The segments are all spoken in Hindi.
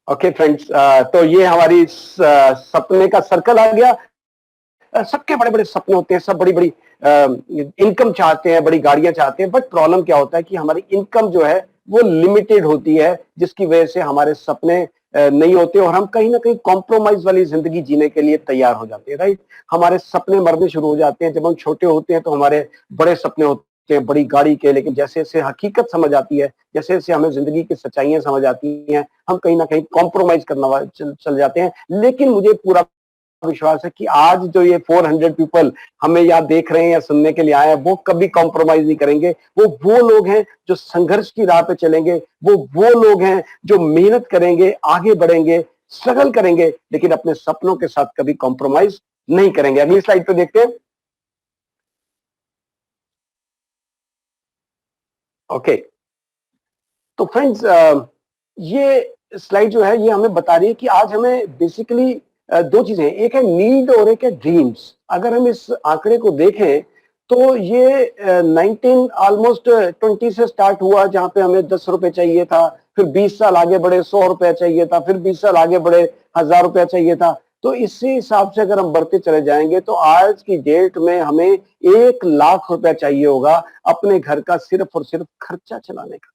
ओके फ्रेंड्स, तो ये हमारी सपने का सर्कल आ गया। सबके बड़े बड़े सपने होते हैं, सब बड़ी बड़ी इनकम चाहते हैं, बड़ी गाड़ियां चाहते हैं, बट प्रॉब्लम क्या होता है कि हमारी इनकम जो है वो लिमिटेड होती है, जिसकी वजह से हमारे सपने नहीं होते और हम कहीं ना कहीं कॉम्प्रोमाइज वाली जिंदगी जीने के लिए तैयार हो जाते हैं। राइट, हमारे सपने मरने शुरू हो जाते हैं। जब हम छोटे होते हैं तो हमारे बड़े सपने होते हैं बड़ी गाड़ी के, लेकिन जैसे जैसे हकीकत समझ आती है, जैसे जैसे हमें जिंदगी की सच्चाइयां समझ आती हैं, हम कहीं ना कहीं कॉम्प्रोमाइज करना चल जाते हैं। लेकिन मुझे पूरा विश्वास है कि आज जो ये 400 पीपल हमें यहाँ देख रहे हैं या सुनने के लिए आए हैं, वो कभी कॉम्प्रोमाइज नहीं करेंगे। वो लोग हैं जो संघर्ष की राह पे चलेंगे, वो लोग हैं जो मेहनत करेंगे, आगे बढ़ेंगे, स्ट्रगल करेंगे, लेकिन अपने सपनों के साथ कभी कॉम्प्रोमाइज नहीं करेंगे। अगली स्लाइड पे देखते हैं। ओके, तो फ्रेंड्स, ये स्लाइड जो है ये हमें बता रही है कि आज हमें बेसिकली दो चीजें हैं, एक है नीड और एक है ड्रीम्स। अगर हम इस आंकड़े को देखें तो ये 19 ऑलमोस्ट 20 से स्टार्ट हुआ, जहां पे हमें 10 रुपए चाहिए था, फिर 20 साल आगे बढ़े 100 रुपया चाहिए था, फिर 20 साल आगे बढ़े 1000 रुपया चाहिए था। तो इसी हिसाब से अगर हम बढ़ते चले जाएंगे तो आज की डेट में हमें 1 लाख रुपया चाहिए होगा अपने घर का सिर्फ और सिर्फ खर्चा चलाने का।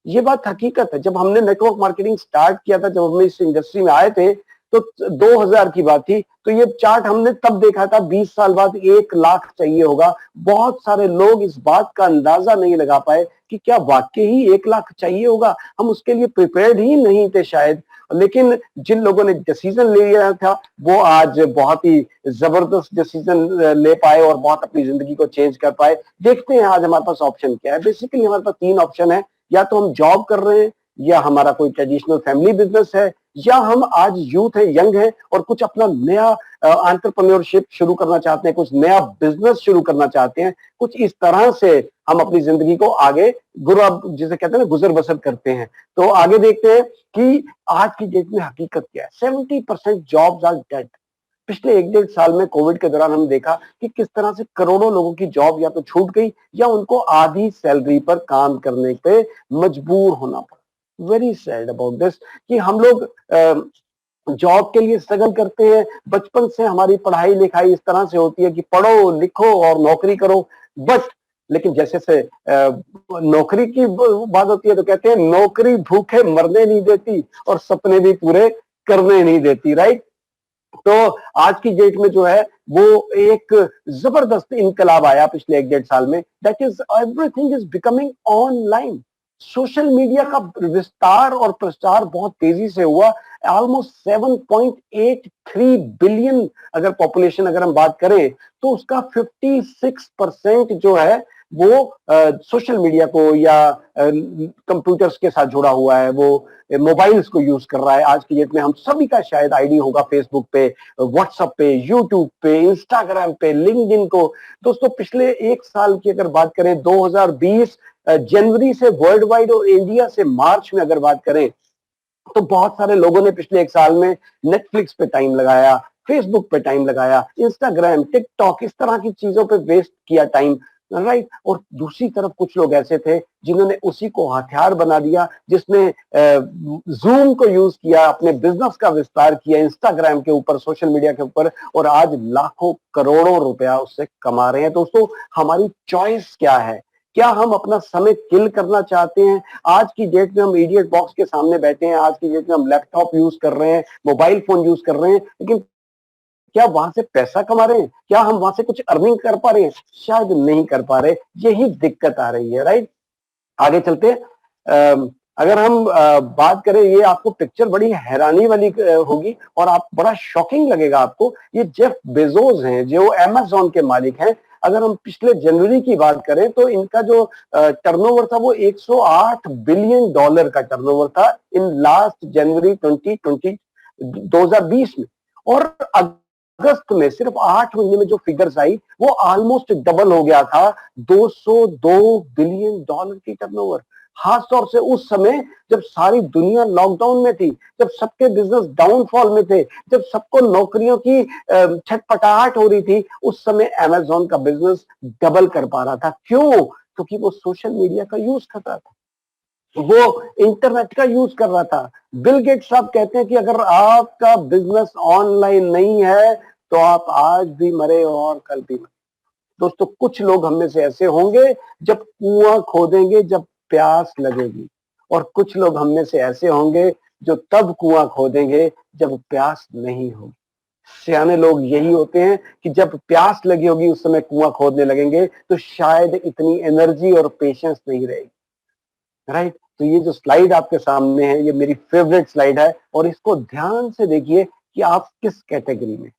ये बात हकीकत है। जब हमने नेटवर्क मार्केटिंग स्टार्ट किया था, जब हम इस इंडस्ट्री में आए थे, तो 2000 की बात थी। तो ये चार्ट हमने तब देखा था, 20 साल बाद 1 लाख चाहिए होगा। बहुत सारे लोग इस बात का अंदाजा नहीं लगा पाए कि क्या वाकई ही 1 लाख चाहिए होगा। हम उसके लिए प्रिपेयर्ड ही नहीं थे शायद। लेकिन जिन लोगों ने डिसीजन ले लिया था, वो आज बहुत ही जबरदस्त डिसीजन ले पाए और बहुत अपनी जिंदगी को चेंज कर पाए। देखते हैं आज हमारे पास ऑप्शन क्या है। बेसिकली हमारे पास 3 ऑप्शन है, या तो हम जॉब कर रहे हैं, या हमारा कोई ट्रेडिशनल फैमिली बिजनेस है, या हम आज यूथ है, यंग है और कुछ अपना नया एंटरप्रेन्योरशिप शुरू करना चाहते हैं, कुछ नया बिजनेस शुरू करना चाहते हैं। कुछ इस तरह से हम अपनी जिंदगी को आगे जिसे कहते हैं ना, गुजर बसर करते हैं। तो आगे देखते हैं कि आज की डेट में हकीकत क्या है। 70% जॉब्स आर डेड। पिछले 1 डेढ़ साल में कोविड के दौरान हमने देखा कि किस तरह से करोड़ों लोगों की जॉब या तो छूट गई, या उनको आधी सैलरी पर काम करने पे मजबूर होना पड़ा। वेरी सैड अबाउट दिस कि हम लोग जॉब के लिए स्ट्रगल करते हैं। बचपन से हमारी पढ़ाई लिखाई इस तरह से होती है कि पढ़ो लिखो और नौकरी करो, बट लेकिन जैसे से नौकरी की बात होती है तो कहते हैं नौकरी भूखे मरने नहीं देती और सपने भी पूरे करने नहीं देती। राइट, तो आज की डेट में जो है वो एक जबरदस्त इनकलाब आया पिछले 1 डेढ़ साल में। That is everything is becoming online. Social media का विस्तार और प्रचार बहुत तेजी से हुआ। ऑलमोस्ट 7.83 बिलियन अगर पॉपुलेशन अगर हम बात करें, तो उसका 56% जो है वो सोशल मीडिया को या कंप्यूटर्स के साथ जुड़ा हुआ है, वो मोबाइल्स को यूज कर रहा है। आज की डेट में हम सभी का शायद आईडी होगा फेसबुक पे, व्हाट्सएप पे, यूट्यूब पे, इंस्टाग्राम पे, लिंक्डइन को। दोस्तों, पिछले 1 साल की अगर बात करें, 2020 जनवरी से वर्ल्ड वाइड और इंडिया से मार्च में अगर बात करें, तो बहुत सारे लोगों ने पिछले 1 साल में नेटफ्लिक्स पे टाइम लगाया, फेसबुक पे टाइम लगाया, इंस्टाग्राम, टिकटॉक, इस तरह की चीजों पे वेस्ट किया टाइम। राइट, और दूसरी तरफ कुछ लोग ऐसे थे जिन्होंने उसी को हथियार बना दिया, जिसने जूम को यूज किया, अपने बिजनेस का विस्तार किया इंस्टाग्राम के ऊपर, सोशल मीडिया के ऊपर, और आज लाखों करोड़ों रुपया उससे कमा रहे हैं। दोस्तों, हमारी चॉइस क्या है? क्या हम अपना समय किल करना चाहते हैं? आज की डेट में हम इडियट बॉक्स के सामने बैठे हैं, आज की डेट में हम लैपटॉप यूज कर रहे हैं, मोबाइल फोन यूज कर रहे हैं, लेकिन क्या वहां से पैसा कमा रहे हैं? क्या हम वहां से कुछ अर्निंग कर पा रहे हैं? शायद नहीं कर पा रहे। यही दिक्कत आ रही है। राइट, आगे चलते हैं। अगर हम बात करें, ये आपको पिक्चर बड़ी हैरानी वाली होगी और आप बड़ा शॉकिंग लगेगा आपको। ये जेफ बेजोस हैं, जो अमेज़न के मालिक हैं। अगर हम पिछले जनवरी की बात करें तो इनका जो टर्नओवर था वो 108 बिलियन डॉलर का टर्नओवर था इन लास्ट जनवरी 2020 में। और अगस्त में सिर्फ 8 महीने में जो फिगर्स आई वो ऑलमोस्ट डबल हो गया था, 202 बिलियन डॉलर की टर्नओवर। खासतौर से उस समय जब सारी दुनिया लॉकडाउन में थी, जब सबके बिजनेस डाउनफॉल में थे, जब सबको नौकरियों की छटपटाहट हो रही थी, उस समय अमेज़न का बिजनेस डबल कर पा रहा था। क्यों? क्योंकि वो सोशल मीडिया का यूज कर रहा था। वो इंटरनेट का यूज कर रहा था। बिल गेट्स साहब कहते हैं कि अगर आपका बिजनेस ऑनलाइन नहीं है तो आप आज भी मरे और कल भी मरे। दोस्तों कुछ लोग हम में से ऐसे होंगे जब कुआं खोदेंगे जब प्यास लगेगी, और कुछ लोग हम में से ऐसे होंगे जो तब कुआं खोदेंगे जब प्यास नहीं होगी। सियाने लोग यही होते हैं कि जब प्यास लगी होगी उस समय कुआं खोदने लगेंगे, तो शायद इतनी एनर्जी और पेशेंस नहीं रहेगी। राइट, तो ये जो स्लाइड आपके सामने है ये मेरी फेवरेट स्लाइड है, और इसको ध्यान से देखिए कि आप किस कैटेगरी में।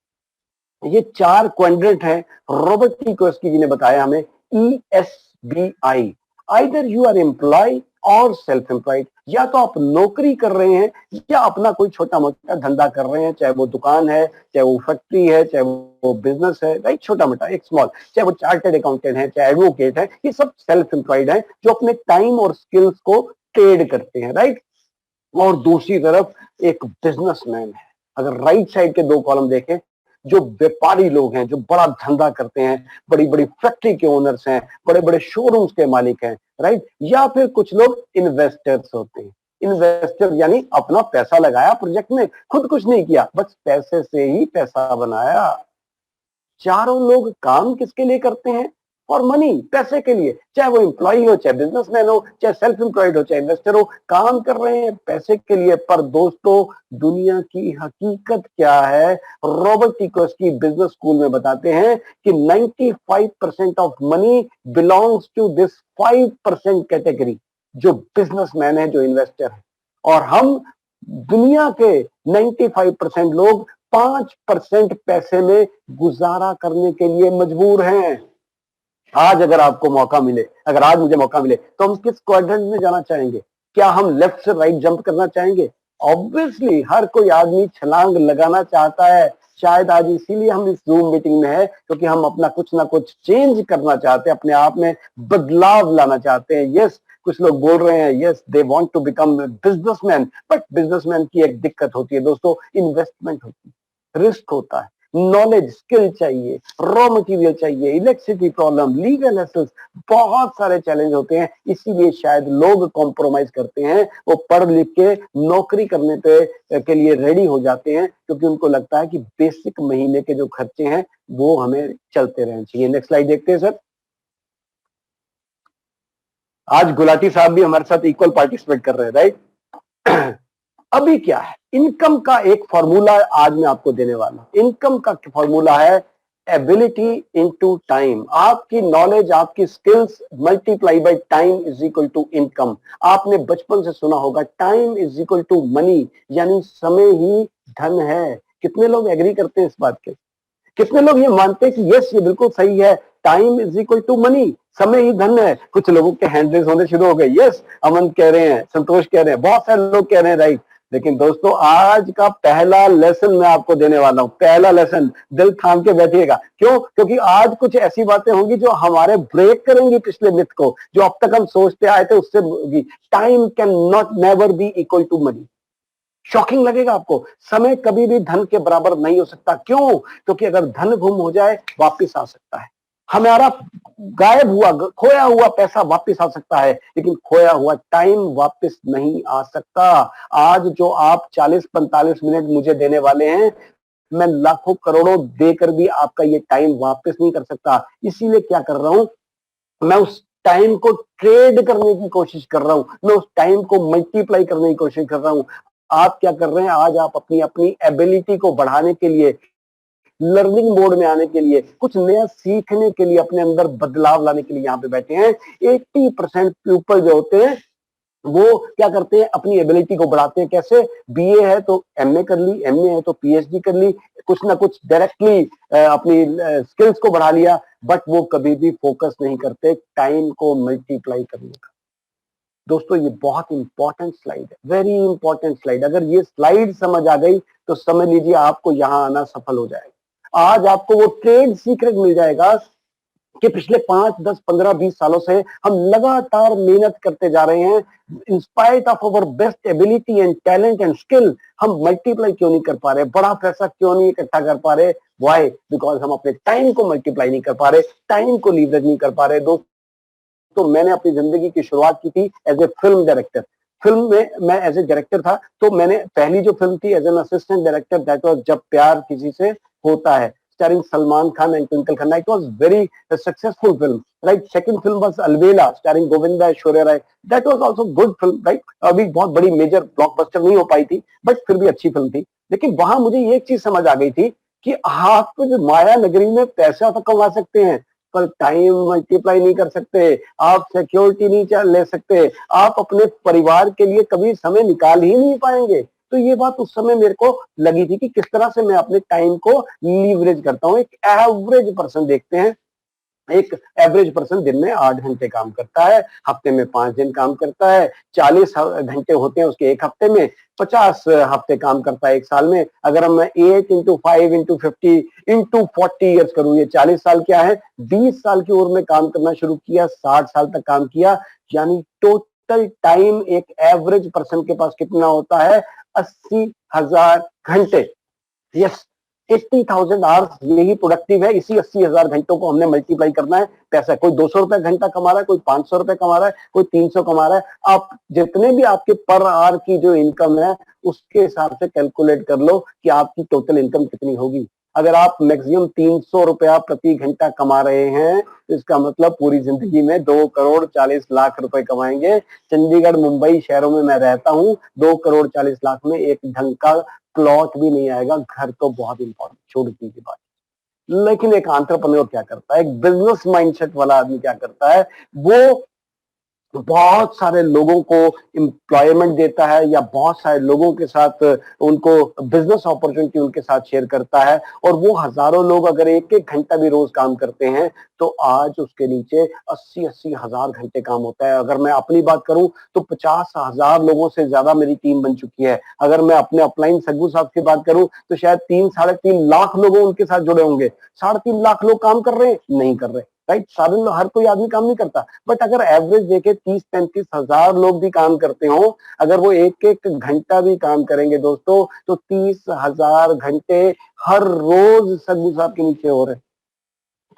ये 4 क्वाड्रेंट है, रॉबर्ट टी कियोसाकी जी ने बताया हमें, ESBI। Either you are employ or self employed, या तो आप नौकरी कर रहे हैं या अपना कोई छोटा मोटा धंधा कर रहे हैं, चाहे वो दुकान है, चाहे वो फैक्ट्री है, चाहे वो बिजनेस है, राइट, छोटा मोटा एक स्मॉल, चाहे वो चार्टर्ड अकाउंटेंट है, चाहे एडवोकेट है, ये सब सेल्फ एम्प्लॉयड है जो अपने टाइम और स्किल्स को ट्रेड करते हैं, राइट। और दूसरी तरफ एक बिजनेसमैन है। अगर राइट साइड के 2 कॉलम देखें, जो व्यापारी लोग हैं, जो बड़ा धंधा करते हैं, बड़ी बड़ी फैक्ट्री के ओनर्स हैं, बड़े बड़े शोरूम्स के मालिक हैं, राइट। या फिर कुछ लोग इन्वेस्टर्स होते हैं। इन्वेस्टर यानी अपना पैसा लगाया प्रोजेक्ट में, खुद कुछ नहीं किया, बस पैसे से ही पैसा बनाया। चारों लोग काम किसके लिए करते हैं? और मनी, पैसे के लिए। चाहे वो एम्प्लॉय हो, चाहे बिजनेसमैन हो, चाहे सेल्फ एम्प्लॉयड हो, चाहे इन्वेस्टर हो, काम कर रहे हैं पैसे के लिए। पर दोस्तों दुनिया की हकीकत क्या है? Robert T Kiyosaki business school में बताते हैं कि 95% of money belongs to this 5% category, जो बिजनेसमैन है, जो इन्वेस्टर है। और हम दुनिया के 95% लोग 5% पैसे में गुजारा करने के लिए मजबूर हैं। आज अगर आपको मौका मिले, अगर आज मुझे मौका मिले, तो हम किस क्वाड्रेंट में जाना चाहेंगे? क्या हम लेफ्ट से राइट जंप करना चाहेंगे? ऑब्वियसली हर कोई आदमी छलांग लगाना चाहता है। शायद आज इसीलिए हम इस जूम मीटिंग में है, क्योंकि हम अपना कुछ ना कुछ चेंज करना चाहते हैं, अपने आप में बदलाव लाना चाहते हैं। यस, कुछ लोग बोल रहे हैं yes they want to become businessman, but businessman की एक दिक्कत होती है दोस्तों, इन्वेस्टमेंट होती है, रिस्क होता है, नॉलेज स्किल चाहिए, रॉ मटेरियल चाहिए, इलेक्ट्रिसिटी प्रॉब्लम, लीगल एसेस, बहुत सारे चैलेंज होते हैं। इसीलिए शायद लोग कॉम्प्रोमाइज करते हैं, वो पढ़ लिख के नौकरी करने पे के लिए रेडी हो जाते हैं, क्योंकि उनको लगता है कि बेसिक महीने के जो खर्चे हैं वो हमें चलते रहने चाहिए। नेक्स्ट स्लाइड देखते हैं सर। आज गुलाटी साहब भी हमारे साथ इक्वल पार्टिसिपेट कर रहे हैं, राइट। अभी क्या है, इनकम का एक फॉर्मूला आज मैं आपको देने वाला हूं। इनकम का फॉर्मूला है एबिलिटी इनटू टाइम। आपकी नॉलेज, आपकी skills multiply by time is equal to income. आपने बचपन से सुना होगा time is equal to money, यानी समय ही धन है। कितने लोग एग्री करते हैं इस बात के? कितने लोग ये मानते हैं कि यस ये बिल्कुल सही है, time is equal to money, समय ही धन है? कुछ लोगों के हैंड रेज होने शुरू हो गए। यस, अमन कह रहे हैं, संतोष कह रहे हैं, बहुत सारे लोग कह रहे हैं, राइट। लेकिन दोस्तों आज का पहला लेसन मैं आपको देने वाला हूं, पहला लेसन, दिल थाम के बैठिएगा। क्यों? क्योंकि आज कुछ ऐसी बातें होंगी जो हमारे ब्रेक करेंगी पिछले मिथ को, जो अब तक हम सोचते आए थे उससे होगी। Time can not never be equal to money. Shocking लगेगा आपको, समय कभी भी धन के बराबर नहीं हो सकता। क्यों? क्योंकि अगर धन गुम हो जाए वापिस आ सकता है। हमारा गायब हुआ, खोया हुआ पैसा वापस आ सकता है, लेकिन खोया हुआ टाइम वापस नहीं आ सकता। आज जो आप 40-45 मिनट मुझे देने वाले हैं, मैं लाखों करोड़ों देकर भी आपका ये टाइम वापस नहीं कर सकता। इसीलिए क्या कर रहा हूं, मैं उस टाइम को ट्रेड करने की कोशिश कर रहा हूं, मैं उस टाइम को मल्टीप्लाई करने की कोशिश कर रहा हूं। आप क्या कर रहे हैं, आज आप अपनी अपनी एबिलिटी को बढ़ाने के लिए, लर्निंग मोड में आने के लिए, कुछ नया सीखने के लिए, अपने अंदर बदलाव लाने के लिए यहाँ पे बैठे हैं। 80% पीपल जो होते हैं वो क्या करते हैं, अपनी एबिलिटी को बढ़ाते हैं। कैसे? बीए है तो एमए कर ली, एमए है तो पीएचडी कर ली, कुछ ना कुछ डायरेक्टली अपनी स्किल्स को बढ़ा लिया, बट वो कभी भी फोकस नहीं करते टाइम को मल्टीप्लाई करने का। दोस्तों ये बहुत इंपॉर्टेंट स्लाइड है, वेरी इंपॉर्टेंट स्लाइड। अगर ये स्लाइड समझ आ गई तो समझ लीजिए आपको यहां आना सफल हो जाएगा। आज आपको वो ट्रेड सीक्रेट मिल जाएगा कि पिछले 5, 10, 15, 20 सालों से हम लगातार मेहनत करते जा रहे हैं। In spite of our best ability and talent and skill, हम मल्टीप्लाई क्यों नहीं कर पा रहे, बड़ा पैसा क्यों नहीं इकट्ठा कर पा रहे? व्हाई? बिकॉज हम अपने टाइम को मल्टीप्लाई नहीं कर पा रहे, टाइम को लीवरेज नहीं कर पा रहे। दोस्तों दोस्तों मैंने अपनी जिंदगी की शुरुआत की थी as a film director. Film में मैं एज ए डायरेक्टर था, तो मैंने पहली जो फिल्म थी as an assistant director, that was Jab Pyaar Kisi Se Hota Hai, starring Salman Khan and Twinkle Khanna. It was very successful film, right. Second film was अलवेला starring Govinda Aishwarya Rai, that was also good film, right. अभी बहुत बड़ी मेजर ब्लॉकबस्टर नहीं हो पाई थी, बट फिर भी अच्छी फिल्म थी। लेकिन वहां मुझे ये एक चीज समझ आ गई थी कि आप जो माया नगरी में पैसा तो कमा सकते हैं, पर टाइम मल्टीप्लाई नहीं कर सकते, आप सिक्योरिटी नहीं ले सकते, आप अपने परिवार के लिए कभी समय निकाल ही नहीं पाएंगे। तो ये बात उस समय मेरे को लगी थी कि किस तरह से मैं अपने टाइम को लीवरेज करता हूँ। एक एवरेज पर्सन देखते हैं, एक एवरेज पर्सन दिन में 8 घंटे काम करता है, हफ्ते में 5 दिन काम करता है, 40 घंटे होते हैं उसके एक हफ्ते में, 50 हफ्ते काम करता है एक साल में। अगर मैं 8 into 5 into 50 into 40 ईयर्स करूं, ये 40 साल क्या है, 20 साल की उम्र में काम करना शुरू किया, 60 साल तक काम किया, यानी टोटल टाइम एक एवरेज पर्सन के पास कितना होता है, 80,000 घंटे। यस, 80,000 आवर्स, यही प्रोडक्टिव है। इसी 80,000 घंटों को हमने मल्टीप्लाई करना है। पैसा कोई 200 रुपए घंटा कमा रहा है, कोई 500 रुपए कमा रहा है, कोई 300 कमा रहा है। आप जितने भी आपके पर आवर की जो इनकम है, उसके हिसाब से कैलकुलेट कर लो कि आपकी टोटल इनकम कितनी होगी। अगर आप मैक्सिमम 300 रुपया प्रति घंटा कमा रहे हैं, तो इसका मतलब पूरी जिंदगी में 2 करोड़ 40 लाख रुपए कमाएंगे। चंडीगढ़ मुंबई शहरों में मैं रहता हूँ, 2 करोड़ 40 लाख में एक ढंग का प्लॉट भी नहीं आएगा। घर तो बहुत इंपॉर्टेंट, छोड़ दीजिए बात। लेकिन एक एंटरप्रेन्योर क्या करता है, एक बिजनेस माइंडसेट वाला आदमी क्या करता है, वो बहुत सारे लोगों को एम्प्लॉयमेंट देता है, या बहुत सारे लोगों के साथ उनको बिजनेस अपॉर्चुनिटी उनके साथ शेयर करता है। और वो हजारों लोग अगर एक एक घंटा भी रोज काम करते हैं, तो आज उसके नीचे 80-80 हजार घंटे काम होता है। अगर मैं अपनी बात करूं तो 50,000 लोगों से ज्यादा मेरी टीम बन चुकी है। अगर मैं अपने अपलाइन सग्गू साहब की बात करूं तो शायद 3-3.5 लाख लोगों उनके साथ जुड़े होंगे। 3.5 लाख लोग काम कर रहे हैं, नहीं कर रहे, राइट। सारे लोग, हर कोई आदमी काम नहीं करता, बट अगर एवरेज देखे 30-35 हजार लोग भी काम करते हो, अगर वो एक एक घंटा भी काम करेंगे दोस्तों, तो 30,000 घंटे हर रोज सग्गू साहब के नीचे हो रहे हैं।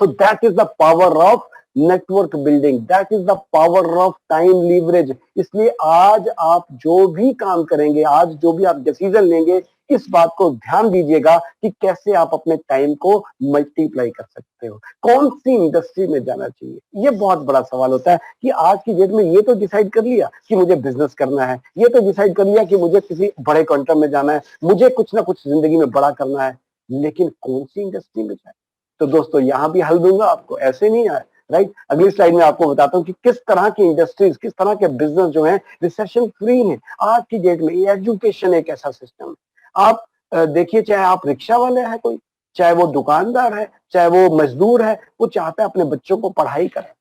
तो that is the power of network building, that is the power of time leverage. इसलिए आज आप जो भी काम करेंगे, आज जो भी आप डिसीजन लेंगे, इस बात को ध्यान दीजिएगा कि कैसे आप अपने टाइम को मल्टीप्लाई कर सकते हो। कौन सी इंडस्ट्री में जाना चाहिए, ये बहुत बड़ा सवाल होता है कि आज की डेट में ये तो डिसाइड कर लिया कि मुझे बिजनेस करना है, ये तो डिसाइड कर लिया कि मुझे किसी बड़े क्वांटम में जाना है, मुझे कुछ ना कुछ जिंदगी में बड़ा करना है, लेकिन कौन सी इंडस्ट्री में जाए। तो दोस्तों यहां भी हल दूंगा आपको, ऐसे नहीं है, राइट। अगली स्लाइड में आपको बताता हूं कि किस तरह की इंडस्ट्रीज, किस तरह के बिजनेस जो है रिसेशन फ्री है आज की डेट में। एजुकेशन एक ऐसा सिस्टम है। आप देखिए, चाहे आप रिक्शा वाले हैं कोई, चाहे वो दुकानदार है, चाहे वो मजदूर है, वो चाहता है अपने बच्चों को पढ़ाई करें,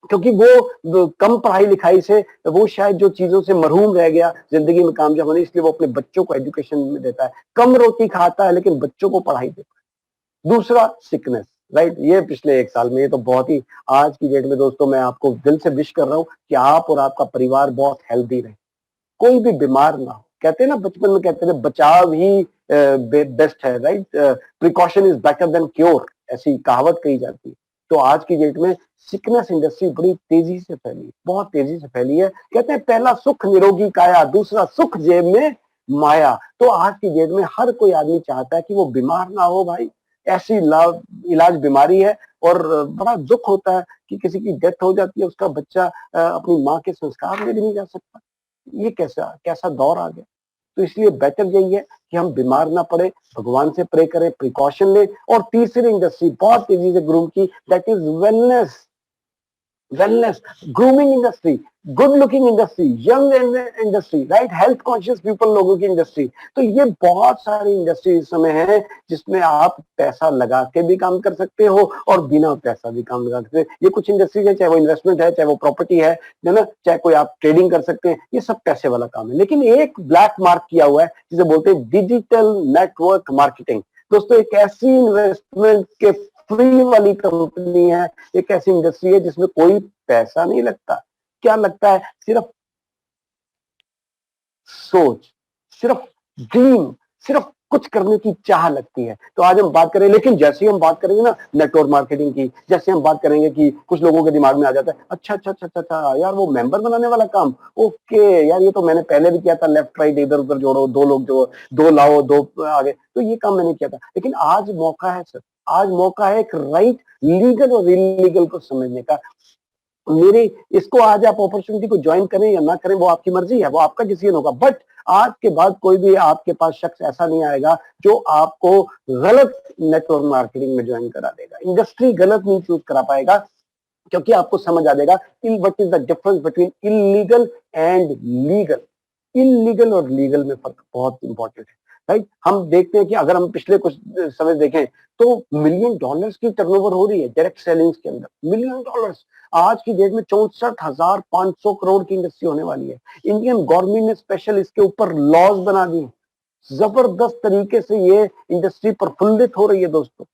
क्योंकि वो कम पढ़ाई लिखाई से वो शायद जो चीजों से महरूम रह गया जिंदगी में कामयाब होने, इसलिए वो अपने बच्चों को एजुकेशन में देता है। कम रोटी खाता है लेकिन बच्चों को पढ़ाई देता है। दूसरा, सिकनेस, राइट। ये पिछले एक साल में, ये तो बहुत ही आज की डेट में दोस्तों, मैं आपको दिल से विश कर रहा हूं कि आप और आपका परिवार बहुत हेल्दी रहे, कोई भी बीमार ना हो। कहते हैं ना, बचपन में कहते थे बचाव ही बेस्ट है, right. Precaution is better than cure, ऐसी कहावत कही जाती है। तो आज की डेट में सिकनेस इंडस्ट्री बड़ी तेजी से फैली है, बहुत तेजी से फैली है। कहते हैं पहला सुख निरोगी काया, दूसरा सुख जेब में माया। तो आज की डेट में हर कोई आदमी चाहता है कि वो बीमार ना हो भाई। ऐसी इलाज बीमारी है, और बड़ा दुख होता है कि किसी की डेथ हो जाती है, उसका बच्चा अपनी माँ के संस्कार में भी नहीं जा सकता। ये कैसा कैसा दौर आ गया। तो इसलिए बेटर यही है कि हम बीमार ना पड़े, भगवान से प्रे करें, प्रिकॉशन लें। और तीसरी इंडस्ट्री बहुत तेजी से ग्रूम की, that is wellness, wellness, grooming industry, good looking industry, young industry, right, health conscious people लोगों की इंडस्ट्री। तो ये बहुत सारी इंडस्ट्री इस समय है जिसमें आप पैसा लगा के भी काम कर सकते हो और बिना पैसा भी काम लगा सकते हो। ये कुछ इंडस्ट्रीज है, चाहे वो इन्वेस्टमेंट है, चाहे वो प्रॉपर्टी है ना, चाहे कोई आप ट्रेडिंग कर सकते हैं, ये सब पैसे वाला काम है। लेकिन एक ब्लैक मार्क किया हुआ है जिसे बोलते हैं डिजिटल नेटवर्क मार्केटिंग। दोस्तों एक ऐसी इन्वेस्टमेंट के फ्री वाली कंपनी है, एक ऐसी इंडस्ट्री है जिसमें कोई पैसा नहीं लगता। क्या लगता है, सिर्फ सोच, सिर्फ ड्रीम, सिर्फ कुछ करने की चाह लगती है। तो आज हम बात करें, लेकिन जैसे ही हम बात करेंगे ना नेटवर्क मार्केटिंग की, जैसे हम बात करेंगे कि कुछ लोगों के दिमाग में आ जाता है, अच्छा अच्छा अच्छा अच्छा अच्छा यार वो मेंबर बनाने वाला काम, ओके यार ये तो मैंने पहले भी किया था, लेफ्ट राइट इधर उधर जोड़ो, दो लोग जो दो लाओ दो आगे, तो ये काम मैंने किया था। लेकिन आज मौका है सर, आज मौका है एक राइट लीगल और इलीगल को समझने का। मेरे इसको आज आप अपॉर्चुनिटी को ज्वाइन करें या ना करें वो आपकी मर्जी है, वो आपका डिसीजन होगा, बट आज के बाद कोई भी आपके पास शख्स ऐसा नहीं आएगा जो आपको गलत नेटवर्क मार्केटिंग में ज्वाइन करा देगा, इंडस्ट्री गलत नहीं चूज करा पाएगा, क्योंकि आपको समझ आ जाएगा what is the difference between illegal and legal. Illegal और लीगल में फर्क बहुत इंपॉर्टेंट है, राइट। हम देखते हैं कि अगर हम पिछले कुछ समय देखें तो मिलियन डॉलर्स की टर्नओवर हो रही है डायरेक्ट सेलिंग्स के अंदर, मिलियन डॉलर्स। आज की डेट में 64,500 करोड़ की इंडस्ट्री होने वाली है। इंडियन गवर्नमेंट ने स्पेशल इसके ऊपर लॉज बना दिए, जबरदस्त तरीके से ये इंडस्ट्री प्रफुल्लित हो रही है दोस्तों।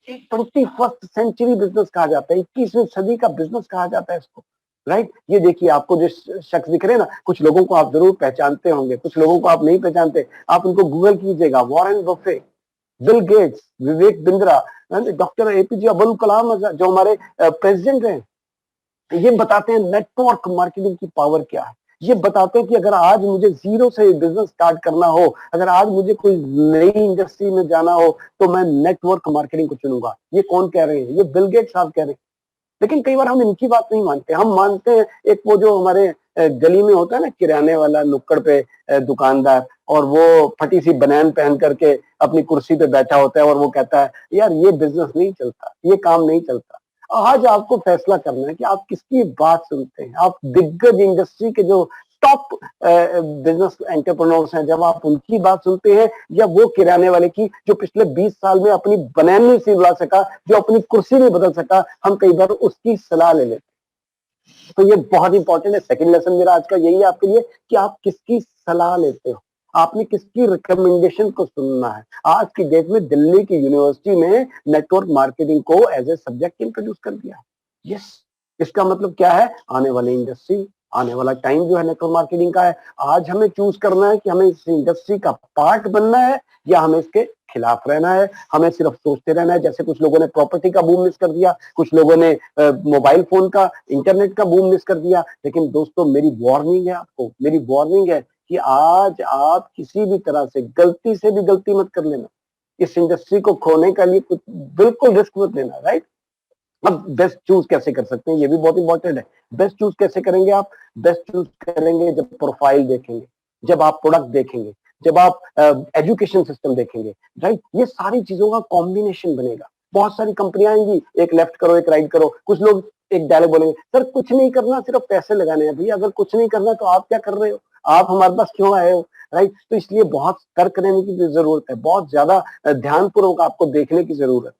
21st सेंचुरी बिजनेस कहा जाता है, 21वीं सदी का बिजनेस कहा जाता है इसको, राइट। ये देखिए आपको जो शख्स दिख रहे हैं ना, कुछ लोगों को आप जरूर पहचानते होंगे, कुछ लोगों को आप नहीं पहचानते, आप उनको गूगल कीजिएगा, Warren Buffett, Bill Gates, Vivek Bindra, doctor APJ Abdul Kalam जो हमारे प्रेसिडेंट हैं, ये बताते हैं नेटवर्क मार्केटिंग की पावर क्या है। ये बताते हैं कि अगर आज मुझे जीरो से बिजनेस स्टार्ट करना हो, अगर आज मुझे कोई नई इंडस्ट्री में जाना हो, तो मैं नेटवर्क मार्केटिंग को चुनूंगा। ये कौन कह रहे हैं? ये बिल गेट्स साहब कह रहे हैं। लेकिन कई बार हम इनकी बात नहीं मानते, हम मानते हैं एक वो जो हमारे गली में होता है ना किराने वाला, नुक्कड़ पे दुकानदार, और वो फटी सी बनियान पहन करके अपनी कुर्सी पे बैठा होता है और वो कहता है यार ये बिजनेस नहीं चलता, ये काम नहीं चलता। आज आपको फैसला करना है कि आप किसकी बात सुनते हैं। आप दिग्गज इंडस्ट्री के जो टॉप बिजनेस एंटरप्रेन्योर्स हैं, जब आप उनकी बात सुनते हैं, या वो किराने वाले की जो पिछले 20 साल में अपनी बनियान नहीं सिलवा सका, जो अपनी कुर्सी नहीं बदल सका, हम कई बार उसकी सलाह ले लेते हैं। तो ये बहुत इंपॉर्टेंट है। सेकंड लेसन मेरा आज का यही है आपके लिए कि आप किसकी सलाह लेते हो, आपने किसकी रिकमेंडेशन को सुनना है। आज की डेट में दिल्ली की यूनिवर्सिटी में नेटवर्क मार्केटिंग को एज ए सब्जेक्ट इंट्रोड्यूस कर दिया है। यस, इसका मतलब क्या है? आने वाली इंडस्ट्री, आने वाला टाइम जो है नेटवर्क मार्केटिंग का है। आज हमें चूज करना है कि हमें इस इंडस्ट्री का पार्ट बनना है या हमें इसके खिलाफ रहना है। हमें सिर्फ सोचते रहना है, जैसे कुछ लोगों ने प्रॉपर्टी का बूम मिस कर दिया, कुछ लोगों ने मोबाइल फोन का, इंटरनेट का बूम मिस कर दिया। लेकिन दोस्तों मेरी वार्निंग है आपको, मेरी वार्निंग है कि आज आप किसी भी तरह से गलती से भी गलती मत कर लेना। इस इंडस्ट्री को खोने का लिए कुछ बिल्कुल रिस्क मत लेना, राइट। अब बेस्ट चूज कैसे कर सकते हैं, ये भी बहुत इंपॉर्टेंट है। बेस्ट चूज कैसे करेंगे आप? बेस्ट चूज करेंगे जब प्रोफाइल देखेंगे, जब आप प्रोडक्ट देखेंगे, जब आप एजुकेशन सिस्टम देखेंगे, राइट। ये सारी चीजों का कॉम्बिनेशन बनेगा। बहुत सारी कंपनियां आएंगी, एक लेफ्ट करो एक राइट करो। कुछ लोग एक डायलॉग बोलेंगे, सर कुछ नहीं करना, सिर्फ पैसे लगाने हैं। भैया अगर कुछ नहीं करना तो आप क्या कर रहे हो? आप हमारे पास क्यों आए हो, राइट। तो इसलिए बहुत तर्क करने की जरूरत है, बहुत ज्यादा ध्यानपूर्वक आपको देखने की जरूरत है,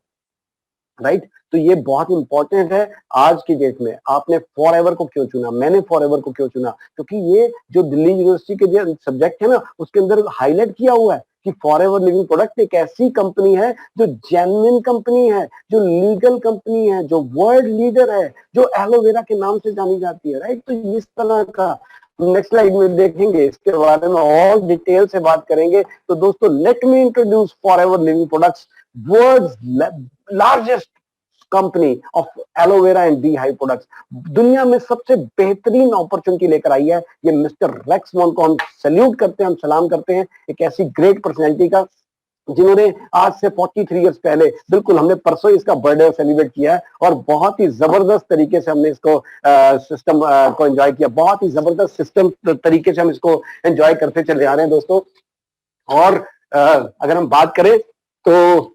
राइट। तो ये बहुत इंपॉर्टेंट है आज की डेट में। आपने फॉरएवर को क्यों चुना, मैंने फॉरएवर को क्यों चुना? क्योंकि ये जो दिल्ली यूनिवर्सिटी के जो सब्जेक्ट है ना, उसके अंदर हाईलाइट किया हुआ है कि फॉरएवर लिविंग प्रोडक्ट एक ऐसी कंपनी है जो जेन्युइन कंपनी है, जो लीगल कंपनी है, जो वर्ल्ड लीडर है, जो एलोवेरा के नाम से जानी जाती है, राइट। तो इस तरह का नेक्स्ट स्लाइड में देखेंगे, इसके बारे में और डिटेल से बात करेंगे। तो दोस्तों let me introduce Forever Living Products, world's largest company of aloe vera and the hive products. दुनिया में सबसे बेहतरीन अपॉर्चुनिटी लेकर आई है ये मिस्टर रेक्स वॉन को हम सैल्यूट करते हैं, हम सलाम करते हैं। एक ऐसी ग्रेट पर्सनैलिटी का जिन्होंने आज से 43 इयर्स पहले, बिल्कुल हमने परसों इसका बर्थडे सेलिब्रेट किया है, और बहुत ही जबरदस्त तरीके से हमने इसको सिस्टम को एंजॉय किया। बहुत ही जबरदस्त सिस्टम तरीके से हम इसको एंजॉय करते चले आ रहे हैं दोस्तों। और अगर हम बात करें तो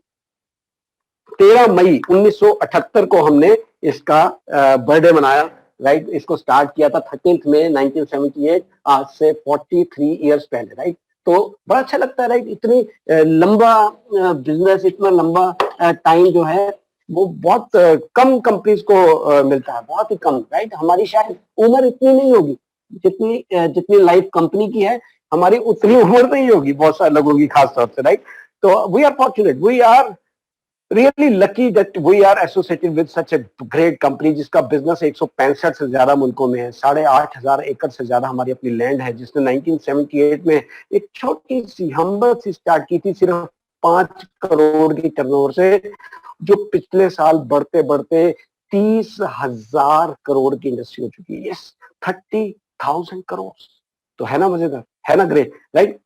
13 मई 1978 को हमने इसका बर्थडे मनाया, राइट। इसको स्टार्ट किया था 13 मई 1978, आज से 43 इयर्स पहले, राइट। तो बड़ा अच्छा लगता है, राइट। इतनी लंबा बिजनेस, इतना लंबा टाइम जो है वो बहुत कम कंपनीज को मिलता है, बहुत ही कम, राइट। हमारी शायद उम्र इतनी नहीं होगी जितनी जितनी लाइफ कंपनी की है, हमारी उतनी उम्र नहीं होगी बहुत सारे लोगों की, खास तौर से, राइट। तो we are fortunate, we are really lucky that we are associated with such a great company जिसका बिजनेस 165 से ज्यादा मुल्कों में है, 8,500 एकड़ से ज्यादा हमारी अपनी लैंड है, जिसने 1978 में एक छोटी सी हम्बल सी स्टार्ट की थी सिर्फ 5 करोड़ की टर्नओवर से, जो पिछले साल बढ़ते बढ़ते 30,000 करोड़ की इंडस्ट्री हो चुकी है। यस, 30,000 करोड़। तो है ना मजेदार, है ना ग्रेट, राइट।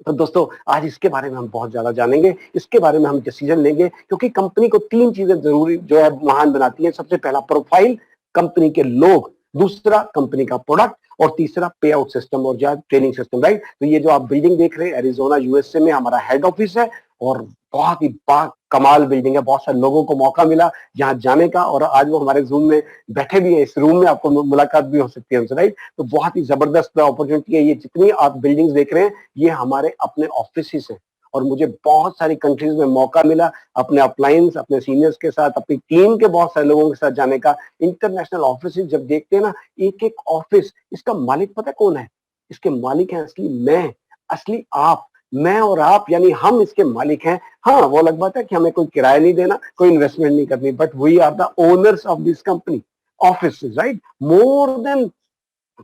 तो दोस्तों आज इसके बारे में हम बहुत ज्यादा जानेंगे, इसके बारे में हम डिसीजन लेंगे, क्योंकि कंपनी को 3 चीजें जरूरी जो है महान बनाती है। सबसे पहला प्रोफाइल, कंपनी के लोग, दूसरा कंपनी का प्रोडक्ट, और तीसरा पे आउट सिस्टम और जो ट्रेनिंग सिस्टम, राइट। तो ये जो आप बिल्डिंग देख रहे हैं एरिजोना यूएसए में हमारा हेड ऑफिस है, और बहुत ही बा कमाल बिल्डिंग है। बहुत सारे लोगों को मौका मिला यहाँ जाने का, और आज वो हमारे जूम में बैठे भी है, इस रूम में आपको मुलाकात भी हो सकती है उनसे, राइट। तो बहुत ही जबरदस्त अपॉर्चुनिटी है। ये जितनी आप बिल्डिंग्स देख रहे हैं ये हमारे अपने ऑफिस हैं, और मुझे बहुत सारी कंट्रीज में मौका मिला अपने अपलाइंस, अपने सीनियर्स के साथ, अपनी टीम के बहुत सारे लोगों के साथ जाने का। इंटरनेशनल ऑफिस जब देखते हैं ना, एक एक ऑफिस, इसका मालिक पता कौन है? इसके मालिक हैं असली मैं, असली आप, मैं और आप, यानी हम इसके मालिक हैं। हाँ, वो अलग बात है कि हमें कोई किराया नहीं देना, कोई इन्वेस्टमेंट नहीं करनी, but we are the owners of this company office, right. More than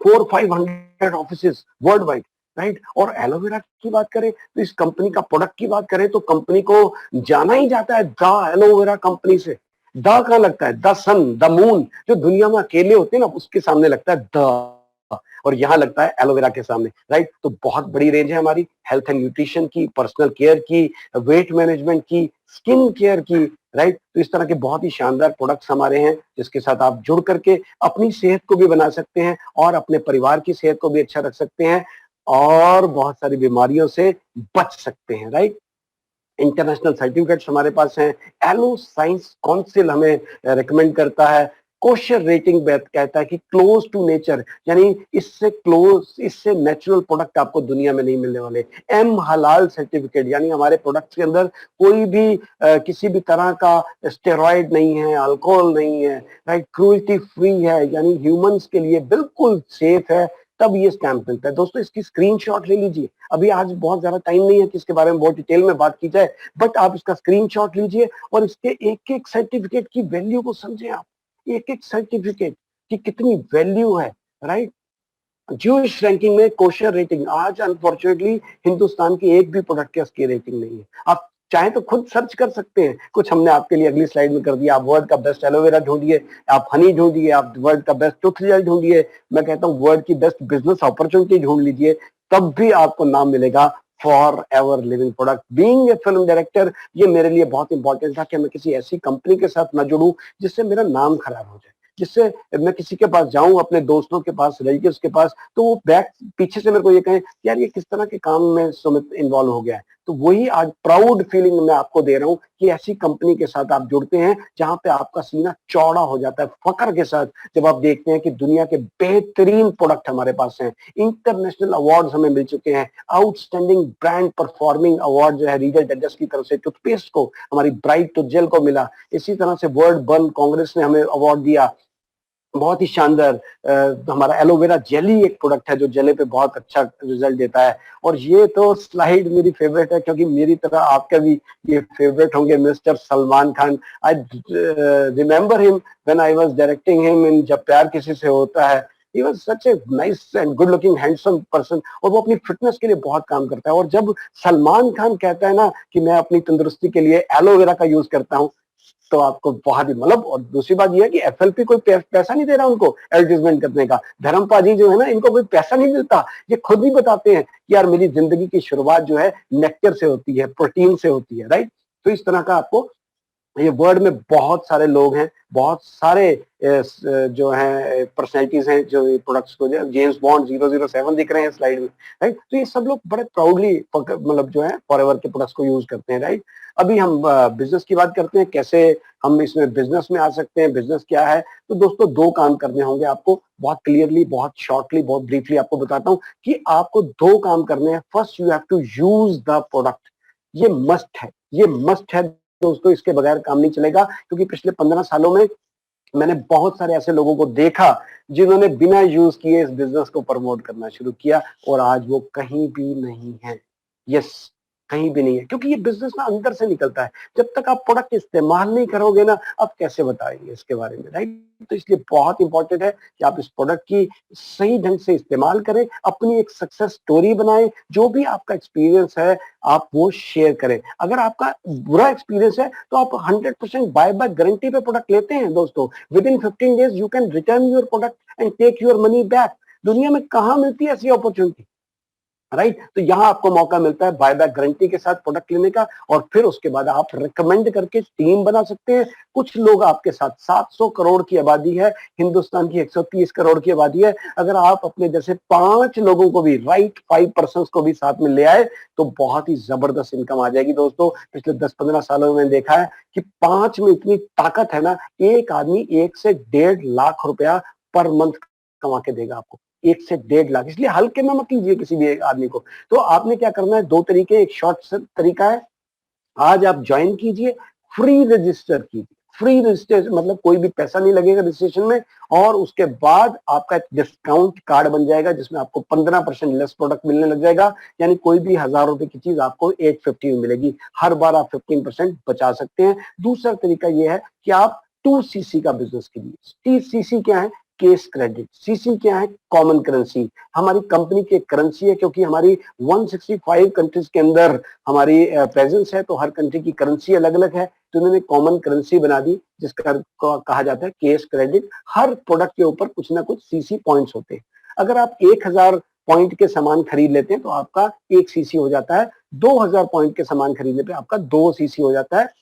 400-500 offices world wide, right. और एलोवेरा की बात करें तो इस कंपनी का प्रोडक्ट की बात करें तो कंपनी को जाना ही जाता है द एलोवेरा कंपनी से। द कहां लगता है? द सन, द मून, जो दुनिया में अकेले होते हैं ना उसके सामने लगता है द, और यहाँ लगता है एलोवेरा के सामने, राइट। तो बहुत बड़ी रेंज है हमारी, हेल्थ एंड न्यूट्रिशन की, पर्सनल केयर की, वेट मैनेजमेंट की, स्किन केयर की, राइट। तो इस तरह के बहुत ही शानदार प्रोडक्ट्स हमारे हैं, जिसके साथ आप जुड़ करके अपनी सेहत को भी बना सकते हैं और अपने परिवार की सेहत को भी अच्छा रख सकते हैं, और बहुत सारी बीमारियों से बच सकते हैं, राइट। इंटरनेशनल सर्टिफिकेट्स हमारे पास हैं। एलो साइंस काउंसिल हमें रिकमेंड करता है। कोशर रेटिंग कहता है कि क्लोज टू नेचर, यानी इससे क्लोज, इससे नेचुरल प्रोडक्ट आपको दुनिया में नहीं मिलने वाले। एम हलाल सर्टिफिकेट, यानी हमारे प्रोडक्ट्स के अंदर कोई भी किसी भी तरह का स्टेरॉइड नहीं है, अल्कोहल नहीं है, राइट, क्रूएल्टी फ्री है, यानी ह्यूमंस के लिए बिल्कुल सेफ है, तब ये स्टैंप मिलता है। दोस्तों इसकी स्क्रीनशॉट ले लीजिए। अभी आज बहुत ज्यादा टाइम नहीं है कि इसके बारे में बहुत डिटेल में बात की जाए, बट आप इसका स्क्रीनशॉट लीजिए और इसके एक एक सर्टिफिकेट की वैल्यू को समझें आप। एक एक सर्टिफिकेट की कितनी वैल्यू है, राइट। ज्यूइश रैंकिंग में कोशर रेटिंग, आज अनफॉर्चुनेटली हिंदुस्तान की एक भी प्रोडक्ट की उसकी रेटिंग नहीं है। आप चाहे तो खुद सर्च कर सकते हैं, कुछ हमने आपके लिए अगली स्लाइड में कर दिया। आप वर्ल्ड का बेस्ट एलोवेरा ढूंढिए, आप हनी ढूंढिए, आप वर्ल्ड का बेस्ट टूथ जेल ढूंढिए, मैं कहता हूँ वर्ल्ड की बेस्ट बिजनेस अपॉर्चुनिटी ढूंढ लीजिए, तब भी आपको नाम मिलेगा for ever living product. Being a film director, ये मेरे लिए बहुत इंपॉर्टेंट था कि मैं किसी ऐसी कंपनी के साथ न जुड़ूं जिससे मेरा नाम खराब हो जाए, जिससे मैं किसी के पास जाऊं, अपने दोस्तों के पास, रिलेटिव्स के पास, तो वो बैक पीछे से मेरे को ये कहें यार ये किस तरह के काम में सुमित इन्वॉल्व हो गया है। तो वही आज प्राउड फीलिंग मैं आपको दे रहा हूं कि ऐसी कंपनी के साथ आप जुड़ते हैं जहां पे आपका सीना चौड़ा हो जाता है फख्र के साथ, जब आप देखते हैं कि दुनिया के बेहतरीन प्रोडक्ट हमारे पास हैं। इंटरनेशनल अवार्ड्स हमें मिल चुके हैं। आउटस्टैंडिंग ब्रांड परफॉर्मिंग अवार्ड जो है रीगल डाइजेस्ट की तरफ से टूथपेस्ट को, हमारी ब्राइट टूथ जेल को मिला। इसी तरह से वर्ल्ड बर्न कांग्रेस ने हमें अवार्ड दिया, बहुत ही शानदार। हमारा एलोवेरा जेली एक प्रोडक्ट है जो जले पे बहुत अच्छा रिजल्ट देता है। और ये तो स्लाइड मेरी फेवरेट है, क्योंकि मेरी तरह आपका भी ये फेवरेट होंगे, mister Salman Khan. I remember him when I was directing him in जब प्यार किसी से होता है। He was such a nice and good looking handsome person, और वो अपनी फिटनेस के लिए बहुत काम करता है। और जब सलमान खान कहता है ना कि मैं अपनी तंदुरुस्ती के लिए एलोवेरा का यूज करता हूँ, तो आपको बहुत ही मतलब। और दूसरी बात यह है कि एफएलपी कोई पैसा नहीं दे रहा उनको एडवर्टीजमेंट करने का। धर्मपाजी जो है ना, इनको कोई पैसा नहीं मिलता, ये खुद भी बताते हैं कि यार मेरी जिंदगी की शुरुआत जो है नेक्टर से होती है, प्रोटीन से होती है, राइट। तो इस तरह का आपको ये वर्ल्ड में बहुत सारे लोग हैं, बहुत सारे जो हैं पर्सनैलिटीज हैं जो प्रोडक्ट्स को, जेम्स बॉन्ड 007 दिख रहे हैं स्लाइड में, राइट। तो ये सब लोग बड़े प्राउडली मतलब जो है फॉरएवर के प्रोडक्ट्स को यूज करते हैं, राइट। अभी हम बिजनेस की बात करते हैं, कैसे हम इसमें बिजनेस में आ सकते हैं, बिजनेस क्या है। तो दोस्तों दो काम करने होंगे आपको, बहुत क्लियरली, बहुत शॉर्टली, बहुत ब्रीफली आपको बताता हूँ कि आपको दो काम करने हैं। First, you have to use the product. ये मस्ट है, ये मस्ट है दोस्तों, इसके बगैर काम नहीं चलेगा। क्योंकि पिछले 15 सालों में मैंने बहुत सारे ऐसे लोगों को देखा जिन्होंने बिना यूज किए इस बिजनेस को प्रमोट करना शुरू किया, और आज वो कहीं भी नहीं है। यस, कहीं भी नहीं है, क्योंकि ये बिजनेस ना अंदर से निकलता है। जब तक आप प्रोडक्ट इस्तेमाल नहीं करोगे ना, आप कैसे बताएंगे इसके बारे में, राइट? तो इसलिए बहुत इंपॉर्टेंट है कि आप इस प्रोडक्ट की सही ढंग से इस्तेमाल करें, अपनी एक सक्सेस स्टोरी बनाएं, जो भी आपका एक्सपीरियंस है आप वो शेयर करें। अगर आपका बुरा एक्सपीरियंस है तो आप 100% बाय बैक गारंटी पे प्रोडक्ट लेते हैं दोस्तों। Within 15 days you can return your product and take your money back. दुनिया में कहां मिलती है ऐसी अपॉर्चुनिटी, राइट? तो यहां आपको मौका मिलता है बायबैक गारंटी के साथ प्रोडक्ट लेने का, और फिर उसके बाद आप रिकमेंड करके टीम बना सकते हैं। कुछ लोग आपके साथ, 700 करोड़ की आबादी है, हिंदुस्तान की 130 करोड़ की आबादी है, अगर आप अपने जैसे 5 लोगों को भी, राइट, 5 पर्सन को भी साथ में ले आए तो बहुत ही जबरदस्त इनकम आ जाएगी दोस्तों। पिछले 10-15 सालों में मैंने देखा है कि 5 में इतनी ताकत है ना, एक आदमी 1 से 1.5 लाख रुपया पर मंथ कमा के देगा आपको, 1 से 1.5 लाख। इसलिए हल्के में मत लीजिए किसी भी एक आदमी को। तो आपने क्या करना है, 2 तरीके, एक शॉर्ट तरीका है, आज आप ज्वाइन कीजिए, फ्री रजिस्टर कीजिए। फ्री रजिस्ट्रेशन मतलब कोई भी पैसा नहीं लगेगा रजिस्ट्रेशन में, और उसके बाद आपका एक डिस्काउंट कार्ड बन जाएगा जिसमें आपको 15% लेस प्रोडक्ट मिलने लग जाएगा। यानी कोई भी 1000 रुपए की चीज आपको 850 में मिलेगी, हर बार आप 15% बचा सकते हैं। दूसरा तरीका यह है कि आप 2cc का बिजनेस कीजिए। सीसी क्या है? Case credit. सीसी क्या है? Common currency. हमारी कंपनी की करेंसी है, क्योंकि हमारी 165 कंट्रीज के अंदर हमारी प्रेजेंस है, तो हर कंट्री की करेंसी अलग अलग है, तो उन्होंने कॉमन करेंसी बना दी जिसका कहा जाता है केस क्रेडिट। हर प्रोडक्ट के ऊपर कुछ ना कुछ सीसी पॉइंट्स होते हैं। अगर आप 1000 पॉइंट के सामान खरीद लेते हैं तो आपका 1 सीसी हो जाता है, 2000 पॉइंट के सामान खरीदने पे आपका 2 सीसी हो जाता है।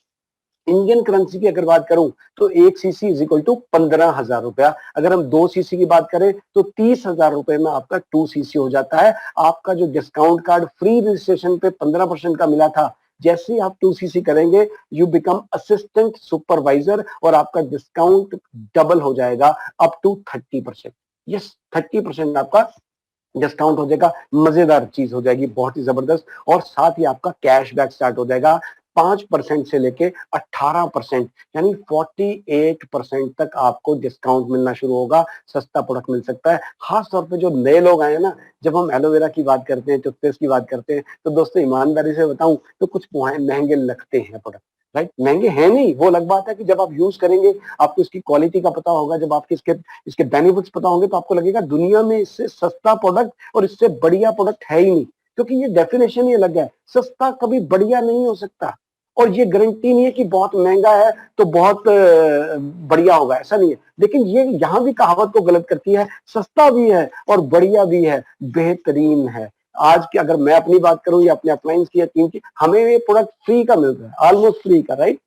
इंडियन करेंसी की अगर बात करूं तो 1 सीसी इज इक्वल टू 15,000 रुपया। अगर हम 2 सीसी की बात करें तो 30,000 रुपए में आपका 2 सीसी हो जाता है। आपका जो डिस्काउंट कार्ड फ्री रजिस्ट्रेशन पे 15% का मिला था, जैसे ही आप 2 सीसी करेंगे यू बिकम असिस्टेंट सुपरवाइजर, और आपका डिस्काउंट डबल हो जाएगा अप टू 30%। यस, 30% आपका डिस्काउंट हो जाएगा। मजेदार चीज हो जाएगी, बहुत ही जबरदस्त। और साथ ही आपका कैशबैक स्टार्ट हो जाएगा 5% से लेके 18%, यानी 48% तक आपको डिस्काउंट मिलना शुरू होगा। सस्ता प्रोडक्ट मिल सकता है, खास तौर पे जो नए लोग आए ना। जब हम एलोवेरा की बात करते हैं, टूथपेस्ट की बात करते हैं, तो दोस्तों ईमानदारी से बताऊं तो कुछ महंगे लगते हैं प्रोडक्ट, राइट? महंगे हैं नहीं, वो अलग बात है कि जब आप यूज करेंगे आपको इसकी क्वालिटी का पता होगा, जब आपको इसके इसके बेनिफिट्स पता होंगे तो आपको लगेगा दुनिया में इससे सस्ता प्रोडक्ट और इससे बढ़िया प्रोडक्ट है ही नहीं। क्योंकि ये डेफिनेशन ही अलग है, सस्ता कभी बढ़िया नहीं हो सकता। और ये गारंटी नहीं है कि बहुत महंगा है तो बहुत बढ़िया होगा, ऐसा नहीं है। लेकिन ये यहां भी कहावत को गलत करती है, सस्ता भी है और बढ़िया भी है, बेहतरीन है। आज की अगर मैं अपनी बात करूं या अपने अपलायंस की या टीम की, हमें ये प्रोडक्ट फ्री का मिल रहा है, ऑलमोस्ट फ्री का, राइट?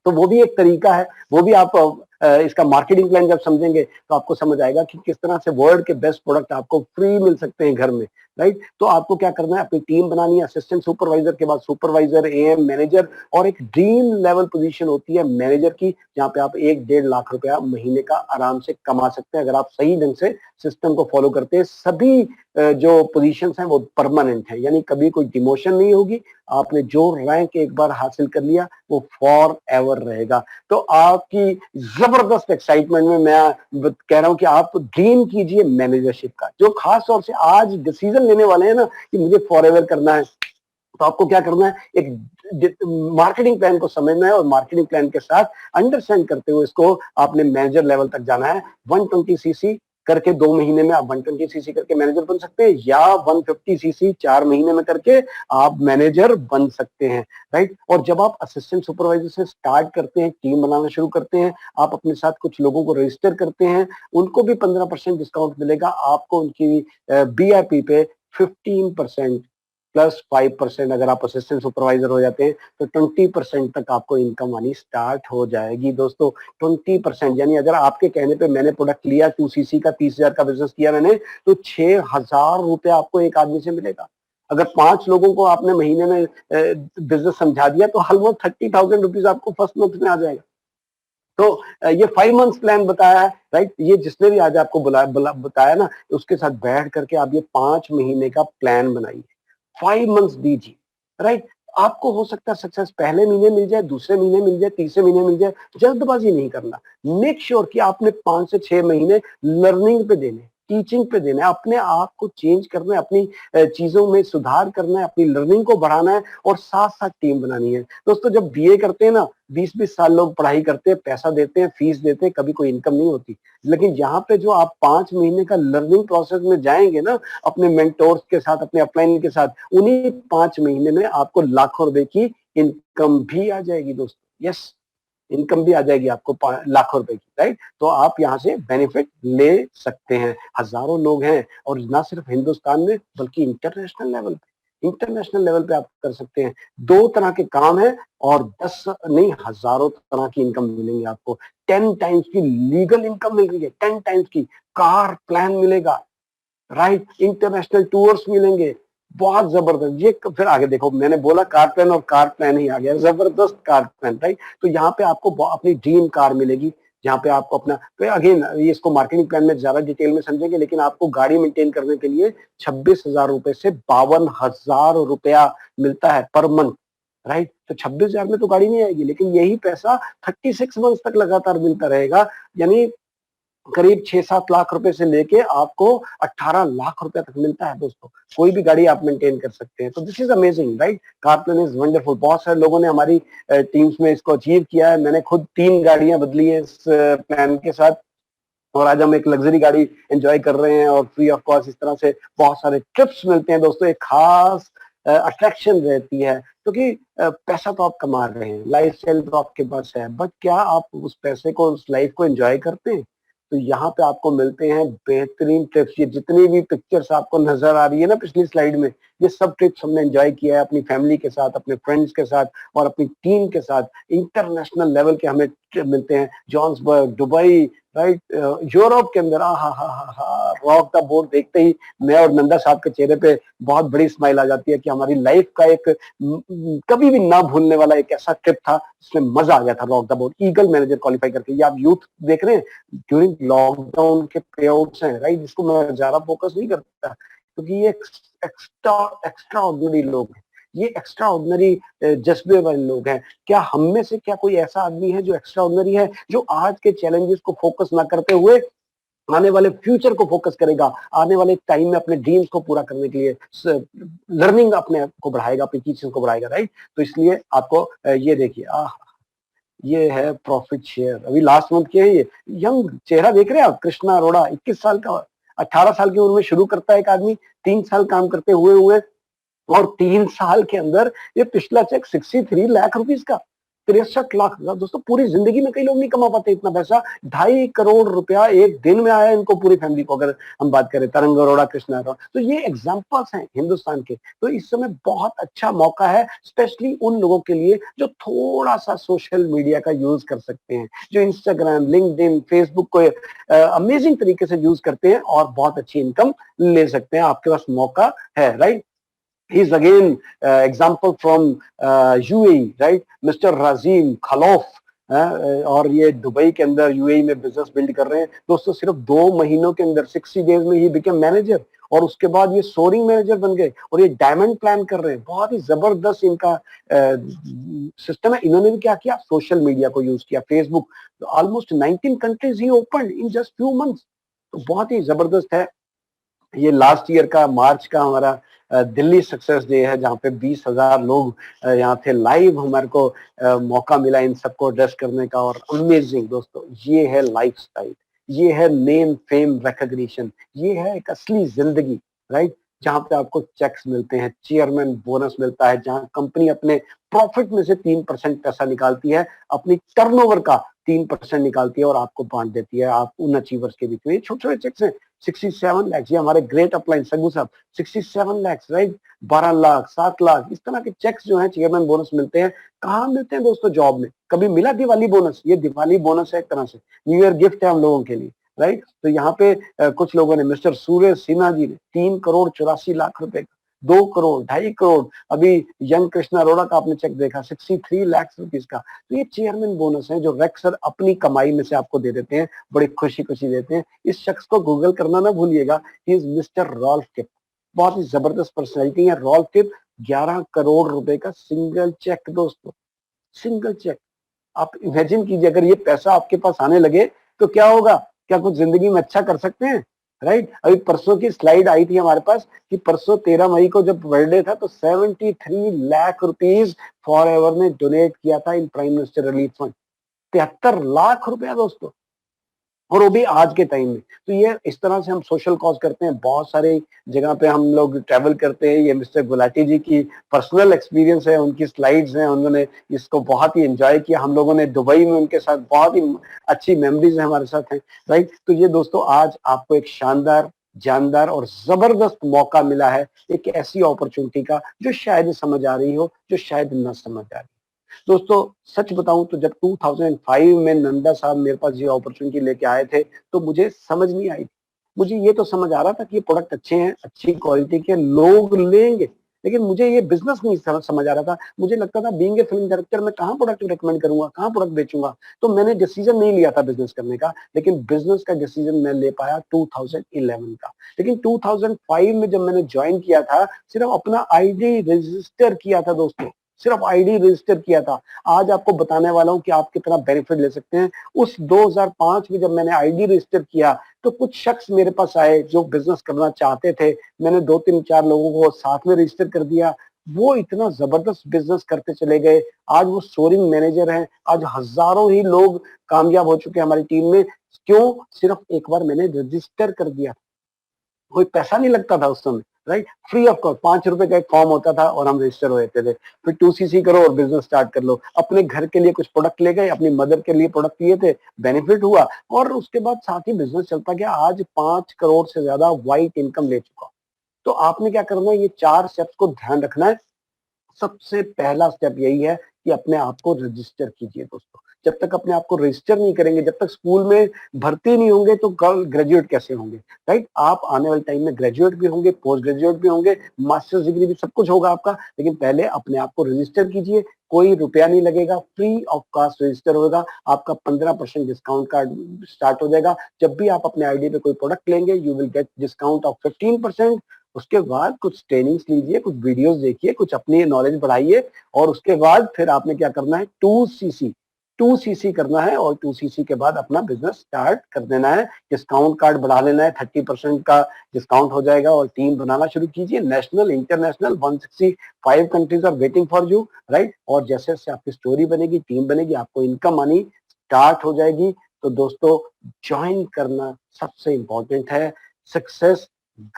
तो वो भी एक तरीका है। वो भी आप इसका मार्केटिंग प्लान जब समझेंगे तो आपको समझ आएगा कि किस तरह से वर्ल्ड के बेस्ट प्रोडक्ट आपको फ्री मिल सकते हैं घर में, राइट? तो आपको क्या करना है, अपनी टीम बनानी है, असिस्टेंट सुपरवाइजर के बाद सुपरवाइजर, एएम, मैनेजर, और एक ड्रीम लेवल पोजीशन होती है मैनेजर की, जहां पे आप 1-1.5 लाख रुपया महीने का आराम से कमा सकते हैं अगर आप सही ढंग से सिस्टम को फॉलो करते हैं। सभी जो पोजीशंस हैं वो परमानेंट है, यानी कभी कोई डिमोशन नहीं होगी। आपने जो रैंक एक बार हासिल कर लिया वो फॉर एवर रहेगा। तो आपकी जबरदस्त एक्साइटमेंट में मैं कह रहा हूं कि आप ड्रीम कीजिए मैनेजरशिप का, जो खास तौर से आज डिसीजन लेने वाले हैं ना कि मुझे फॉर एवर करना है, तो आपको क्या करना है, एक मार्केटिंग प्लान को समझना है, और मार्केटिंग प्लान के साथ अंडरस्टैंड करते हुए इसको आपने मैनेजर लेवल तक जाना है। 120 सीसी करके 2 महीने में आप 120 सीसी करके मैनेजर बन सकते हैं, या 150 सीसी 4 महीने में करके आप मैनेजर बन सकते हैं, राइट? और जब आप असिस्टेंट सुपरवाइजर से स्टार्ट करते हैं, टीम बनाना शुरू करते हैं, आप अपने साथ कुछ लोगों को रजिस्टर करते हैं, उनको भी 15% डिस्काउंट मिलेगा। आपको उनकी बीआरपी पे 15% प्लस 5%, अगर आप असिस्टेंट सुपरवाइजर हो जाते हैं तो 20% तक आपको इनकम आनी स्टार्ट हो जाएगी दोस्तों। 20%, यानी अगर आपके कहने पे मैंने प्रोडक्ट लिया 2 सीसी का, 30,000 का बिजनेस किया मैंने, तो 6,000 रुपया आपको एक आदमी से मिलेगा। अगर 5 लोगों को आपने महीने में बिजनेस समझा दिया तो ऑलमोस्ट 30,000 रुपीज आपको फर्स्ट मंथ में आ जाएगा। तो ये 5 मंथ्स प्लान बताया है, राइट? ये जिसने भी आज आपको बताया ना, उसके साथ बैठ करके आप ये 5 महीने का प्लान बनाइए, 5 मंथ्स दीजिए, राइट? आपको हो सकता है सक्सेस पहले महीने मिल जाए, दूसरे महीने मिल जाए, तीसरे महीने मिल जाए। जल्दबाजी नहीं करना, मेक श्योर कि आपने 5 से 6 महीने लर्निंग पे देने, टीचिंग पे देना है, अपने आप को चेंज करना है, अपनी चीजों में सुधार करना है, अपनी लर्निंग को बढ़ाना है और साथ साथ टीम बनानी है। दोस्तों जब बीए करते हैं ना, 20-20 साल लोग पढ़ाई करते हैं, पैसा देते हैं, फीस देते हैं, कभी कोई इनकम नहीं होती। लेकिन यहाँ पे जो आप 5 महीने का लर्निंग प्रोसेस में जाएंगे ना, अपने मेंटोर्स के साथ, अपने अपलाइन के साथ, उन्हीं 5 महीने में आपको लाखों रुपए की इनकम भी आ जाएगी दोस्तों। यस, इनकम भी आ जाएगी आपको लाखों रुपए की, राइट? तो आप यहाँ से बेनिफिट ले सकते हैं। हजारों लोग हैं, और ना सिर्फ हिंदुस्तान में बल्कि इंटरनेशनल लेवल पे, इंटरनेशनल लेवल पे आप कर सकते हैं। 2 तरह के काम है और 10 नहीं, हजारों तरह की इनकम मिलेंगी आपको। 10 टाइम्स की लीगल इनकम मिल रही है, 10 टाइम्स की कार प्लान मिलेगा, राइट? इंटरनेशनल टूर्स मिलेंगे, बहुत जबरदस्त। ये फिर आगे देखो, मैंने बोला कार प्लान और कार प्लान ही आ गया, जबरदस्त कार प्लान, राइट? तो यहाँ पे आपको अपनी ड्रीम कार मिलेगी, जहाँ पे आपको अपना, तो अगेन ये इसको मार्केटिंग प्लान में ज्यादा डिटेल में समझेंगे, लेकिन आपको गाड़ी मेंटेन करने के लिए 26,000 रुपए से 52,000 रुपया मिलता है पर मंथ, राइट? तो 26,000 में तो गाड़ी नहीं आएगी, लेकिन यही पैसा 36 मंथ तक लगातार मिलता रहेगा, यानी करीब 6-7 लाख रुपए से लेके आपको 18 लाख रुपए तक मिलता है दोस्तों। कोई भी गाड़ी आप मेंटेन कर सकते हैं। तो this is amazing, right? Car plan is wonderful. बहुत सारे लोगों ने हमारी टीम्स में इसको अचीव किया है। मैंने खुद 3 गाड़ियां बदली है इस प्लान के साथ, और आज हम एक लग्जरी गाड़ी एंजॉय कर रहे हैं, और फ्री ऑफ कॉस्ट इस तरह से बहुत सारे ट्रिप्स मिलते हैं दोस्तों। एक खास अट्रैक्शन रहती है, क्योंकि पैसा तो आप कमा रहे हैं, लाइफ स्टाइल तो आपके पास है, बट क्या आप उस पैसे को, उस लाइफ को एंजॉय करते हैं? तो यहाँ पे आपको मिलते हैं बेहतरीन ट्रिप्स। ये जितनी भी पिक्चर्स आपको नजर आ रही है ना पिछली स्लाइड में, ये सब ट्रिप्स हमने एंजॉय किया है अपनी फैमिली के साथ, अपने फ्रेंड्स के साथ और अपनी टीम के साथ। इंटरनेशनल लेवल के हमें ट्रिप मिलते हैं, जोहान्सबर्ग, दुबई, राइट? यूरोप के अंदर, हा, रॉक द बोट देखते ही मैं और नंदा साहब के चेहरे पे बहुत बड़ी स्माइल आ जाती है कि हमारी लाइफ का एक कभी भी ना भूलने वाला एक ऐसा ट्रिप था जिसमें मजा आ गया था। Rock the boat, eagle manager qualify करके, ये आप यूथ देख रहे हैं, ड्यूरिंग लॉकडाउन के पे आउट्स हैं, राइट? इसको मैं ज्यादा फोकस नहीं करता, क्योंकि ये एक्स्ट्रा एक्स्ट्रा ऑर्डिनरी लोग हैं, ये एक्स्ट्रा ऑर्डिनरी जज्बे वाले लोग हैं। क्या हम में से क्या कोई ऐसा आदमी है जो एक्स्ट्रा ऑर्डिनरी है, जो आज के चैलेंजेस को फोकस ना करते हुए आने वाले फ्यूचर को फोकस करेगा, आने वाले टाइम में अपने ड्रीम्स को पूरा करने के लिए लर्निंग अपने आप को बढ़ाएगा, अपनी टीचिंग को बढ़ाएगा, राइट? तो इसलिए आपको ये देखिए, ये है प्रॉफिट शेयर, अभी लास्ट मंथ के है ये। यंग चेहरा देख रहे हैं आप, कृष्णा अरोड़ा, 21 साल का, 18 साल की उम्र में शुरू करता है एक आदमी, 3 साल काम करते हुए हुए, और 3 साल के अंदर ये पिछला चेक 63 लाख रुपीस का, 63 लाख का। दोस्तों पूरी जिंदगी में कई लोग नहीं कमा पाते इतना पैसा। 2.5 करोड़ रुपया एक दिन में आया इनको, पूरी फैमिली को, अगर हम बात करें तरंग अरोड़ा, कृष्णा अरोड़ा। तो ये एग्जांपल्स हैं हिंदुस्तान के। तो इस समय बहुत अच्छा मौका है, स्पेशली उन लोगों के लिए जो थोड़ा सा सोशल मीडिया का यूज कर सकते हैं, जो इंस्टाग्राम, लिंक्डइन, फेसबुक को अमेजिंग तरीके से यूज करते हैं और बहुत अच्छी इनकम ले सकते हैं। आपके पास मौका है, right? He is again example from UAE, right? Mr. Razim Khalouf, और ये दुबई के अंदर यूएई में बिजनेस बिल्ड कर रहे हैं दोस्तों। सिर्फ 2 महीनों के अंदर, 60 डेज में ही बिकम मैनेजर, और उसके बाद ये सोरिंग मैनेजर बन गए, और ये डायमंड प्लान कर रहे हैं। बहुत ही जबरदस्त इनका सिस्टम है। इन्होंने भी क्या किया, सोशल मीडिया को यूज किया, Facebook. Almost 19 countries he open in just few months. तो बहुत ही जबरदस्त है। ये लास्ट ईयर का मार्च का हमारा दिल्ली सक्सेस डे है, जहाँ पे 20,000 लोग यहाँ थे लाइव। हमारे को मौका मिला इन सबको ड्रेस करने का, और अमेजिंग दोस्तों, ये है लाइफस्टाइल, ये है नेम फेम रिकॉग्निशन, ये है एक असली जिंदगी, राइट? जहाँ पे आपको चेक्स मिलते हैं, चेयरमैन बोनस मिलता है, जहाँ कंपनी अपने प्रॉफिट में से 3% पैसा निकालती है, अपनी टर्नओवर का 3% निकालती है और आपको बांट देती है, आप उन अचीवर्स के बीच में। ये छोटे छोटे चेक्स हैं, 67 लाख, ये हमारे ग्रेट अपलाइन सगू साहब, 67 लाख, राइट? 12 लाख, 7 लाख, इस तरह के चेक्स जो हैं, चेयरमैन बोनस मिलते हैं। कहाँ मिलते हैं दोस्तों? जॉब में। कभी मिला दिवाली बोनस? ये दिवाली बोनस है एक तरह से, न्यू ईयर गिफ्ट है हम लोगों के लिए, राइट? तो यहाँ पे कुछ लोगों ने, मिस्टर सूर्य सिन्हा जी ने 3 करोड़ 84 लाख रुपए का, 2 करोड़, 2.5 करोड़, अभी यंग कृष्णा अरोड़ा का आपने चेक देखा 63 लाख रुपीज का। तो ये चेयरमैन बोनस है जो रेक्स सर अपनी कमाई में से आपको दे देते हैं, बड़ी खुशी खुशी देते हैं। इस शख्स को गूगल करना ना भूलिएगा, he is mister Rolf Tipp. बहुत ही जबरदस्त पर्सनैलिटी है रॉल्फ टिप। 11 करोड़ रुपए का सिंगल चेक दोस्तों, सिंगल चेक। आप इमेजिन कीजिए, अगर ये पैसा आपके पास आने लगे तो क्या होगा? क्या कुछ जिंदगी में अच्छा कर सकते हैं? राइट। अभी परसों की स्लाइड आई थी हमारे पास कि परसों 13 मई को जब बर्थडे था तो 73 लाख रुपीस फॉर एवर ने डोनेट किया था इन prime minister relief fund. 73 lakh रुपया दोस्तों, और वो भी आज के टाइम में। तो ये इस तरह से हम सोशल कॉज करते हैं। बहुत सारे जगह पे हम लोग ट्रैवल करते हैं। ये मिस्टर गुलाटी जी की पर्सनल एक्सपीरियंस है, उनकी स्लाइड्स हैं, उन्होंने इसको बहुत ही एंजॉय किया। हम लोगों ने दुबई में उनके साथ बहुत ही अच्छी मेमोरीज हमारे साथ हैं, राइट। तो ये दोस्तों आज आपको एक शानदार, जानदार और जबरदस्त मौका मिला है एक ऐसी अपॉर्चुनिटी का जो शायद समझ आ रही हो, जो शायद न समझ आ रही। दोस्तों सच बताऊं तो जब 2005 में नंदा साहब मेरे पास ये अपॉर्चुनिटी लेके आए थे तो मुझे समझ नहीं आई। मुझे ये तो समझ आ रहा था कि ये प्रोडक्ट अच्छे हैं, अच्छी क्वालिटी के, लोग लेंगे, लेकिन मुझे ये बिजनेस नहीं समझ आ रहा था। मुझे लगता था बीइंग ए फिल्म डायरेक्टर मैं कहाँ प्रोडक्ट रिकमेंड करूंगा, कहाँ प्रोडक्ट बेचूंगा। तो मैंने डिसीजन नहीं लिया था बिजनेस करने का, लेकिन बिजनेस का डिसीजन मैं ले पाया 2011 का। लेकिन 2005 में जब मैंने ज्वाइन किया था सिर्फ अपना आईडी रजिस्टर किया था दोस्तों, सिर्फ आईडी रजिस्टर किया था। आज आपको बताने वाला हूं कि आप कितना बेनिफिट ले सकते हैं। उस 2005 में जब मैंने आईडी रजिस्टर किया तो कुछ शख्स मेरे पास आए जो बिजनेस करना चाहते थे। मैंने 2 3 4 लोगों को साथ में रजिस्टर कर दिया। वो इतना जबरदस्त बिजनेस करते चले गए। आज वो सोरिंग मैनेजर हैं। आज हजारों ही लोग कामयाब हो चुके हैं हमारी टीम में। क्यों? सिर्फ एक बार मैंने रजिस्टर कर दिया। कोई पैसा नहीं लगता था उस समय, राइट। फ्री ऑफ कॉस्ट 5 रुपए का एक फॉर्म होता था और हम रजिस्टर हो जाते थे। फिर 2cc करो और बिजनेस स्टार्ट कर लो। अपने घर के लिए कुछ प्रोडक्ट ले गए, अपनी मदर के लिए प्रोडक्ट लिए थे, बेनिफिट हुआ और उसके बाद साथ ही बिजनेस चलता गया। आज 5 करोड़ से ज्यादा वाइट इनकम ले चुका। तो आपने क्या करना है, ये 4 स्टेप्स को ध्यान रखना है। सबसे पहला स्टेप यही है कि अपने आप को रजिस्टर कीजिए दोस्तों। जब तक अपने आप को रजिस्टर नहीं करेंगे, जब तक स्कूल में भर्ती नहीं होंगे तो कल ग्रेजुएट कैसे होंगे, राइट। आप आने वाले टाइम में ग्रेजुएट भी होंगे, पोस्ट ग्रेजुएट भी होंगे, मास्टर्स डिग्री भी, सब कुछ होगा आपका, लेकिन पहले अपने आप को रजिस्टर कीजिए। कोई रुपया नहीं लगेगा, फ्री ऑफ कॉस्ट रजिस्टर होगा। आपका 15% डिस्काउंट कार्ड स्टार्ट हो जाएगा। जब भी आप अपने आईडी पे कोई प्रोडक्ट लेंगे you will get discount of 15%। उसके बाद कुछ ट्रेनिंग्स लीजिए, कुछ वीडियोस देखिए, कुछ अपनी नॉलेज बढ़ाइए और उसके बाद फिर आपने क्या करना है, 2cc करना है और 2cc के बाद अपना बिजनेस स्टार्ट कर देना है। डिस्काउंट कार्ड बढ़ा लेना है, 30% का डिस्काउंट हो जाएगा और टीम बनाना शुरू कीजिए। National, international 165 countries are waiting for you, right. और जैसे जैसे आपकी स्टोरी बनेगी, टीम बनेगी, आपको इनकम आनी स्टार्ट हो जाएगी। तो दोस्तों ज्वाइन करना सबसे इंपॉर्टेंट है। सक्सेस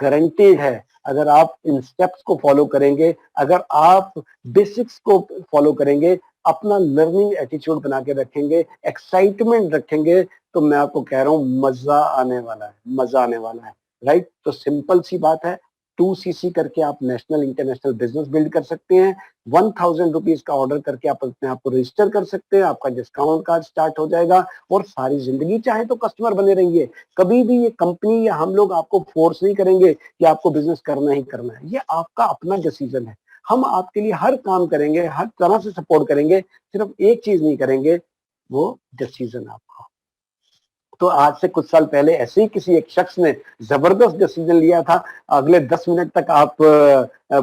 गारंटीड है अगर आप इन स्टेप्स को फॉलो करेंगे, अगर आप बेसिक्स को फॉलो करेंगे, अपना लर्निंग एटीट्यूड बना के रखेंगे, एक्साइटमेंट रखेंगे, तो मैं आपको कह रहा हूं मजा आने वाला है, मजा आने वाला है, राइट। तो सिंपल सी बात है, 2cc करके आप नेशनल इंटरनेशनल बिजनेस बिल्ड कर सकते हैं। 1000 रुपीज का ऑर्डर करके आप अपने आप को रजिस्टर कर सकते हैं। आपका डिस्काउंट कार्ड स्टार्ट हो जाएगा और सारी जिंदगी चाहे तो कस्टमर बने रहिए। कभी भी ये कंपनी या हम लोग आपको फोर्स नहीं करेंगे कि आपको बिजनेस करना ही करना है। ये आपका अपना डिसीजन है। हम आपके लिए हर काम करेंगे, हर तरह से सपोर्ट करेंगे, सिर्फ एक चीज नहीं करेंगे, वो डिसीजन आपका। तो आज से कुछ साल पहले ऐसे ही किसी एक शख्स ने जबरदस्त डिसीजन लिया था। अगले 10 मिनट तक आप